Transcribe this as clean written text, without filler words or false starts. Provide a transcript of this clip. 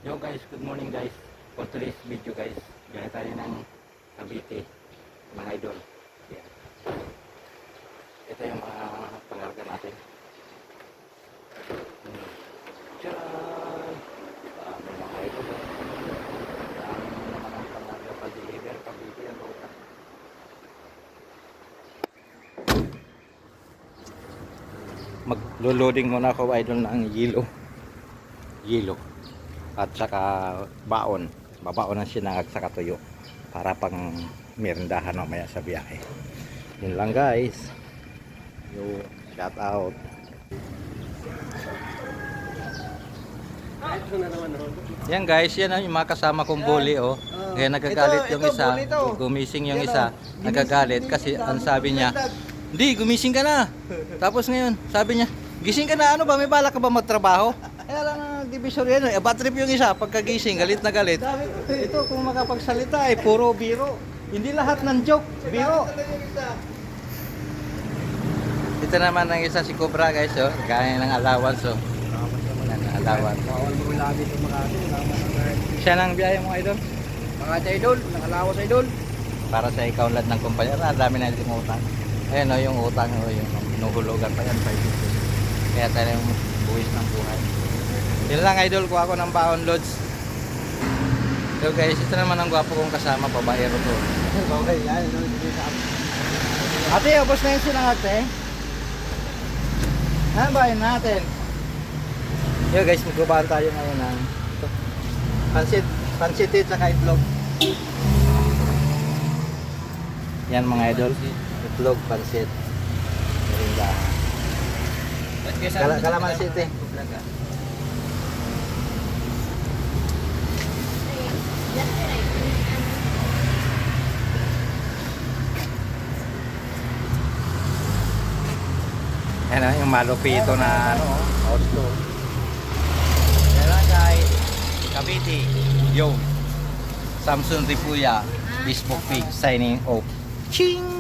Yo guys, good morning guys. For today's video guys, gaya tayo ng Cavite, mga idol. Yan. Ito yung mga pangarga natin. Tcharan! May mga idol. Dami naman ang pangarga pag-deliver, Cavite ang ruta. Maglo-loading muna ako idol ng yelo at saka baon, babaon ng sinangag sa katuyo para pang merindahan mamaya sa biyahe. Yun lang guys, yo, shout out. Yan guys, yan ang yung mga kasama kong bully oh. Kaya nagagalit yung isa, gumising yung isa, nagagalit kasi ang sabi niya, hindi, gumising ka na. Tapos ngayon, sabi niya, gising ka na, ano ba, may balak ka ba magtrabaho? Kaya lang divisor yan, bad trip yung isa, pagkagising, galit na galit. Ito, kung makapagsalita, puro biro. Hindi lahat ng joke, biro. Ito naman ang isa si Cobra guys, oh. Gaya ng allowance, oh. Allowance. Siya nang biyahe mo, idol? Mga idol, nakalawas idol. Para sa ikaw lahat ng kumpanya, dami na din utang. Ayan, oh, yung utang, oh, yung nuhulugan pa yan, 5 pesos. Kaya tayo yung buwis ng buhay. Yun lang idol, kuha ko ng baon loads. So guys, ito naman ang gwapo kong kasama, babaero to. Okay, yan. Ate, ubos na yung sinangag eh. Ano ba yun natin? Yo guys, magbabahan tayo ngayon ng pansit at saka itlog. Yan mga idol, itlog, pansit. Kalamansi ito eh. Yan yung malupito na ano, auto. Yan lang guys, Cavite, yo, Samson Ripuya, Facebook page, signing off. Ching!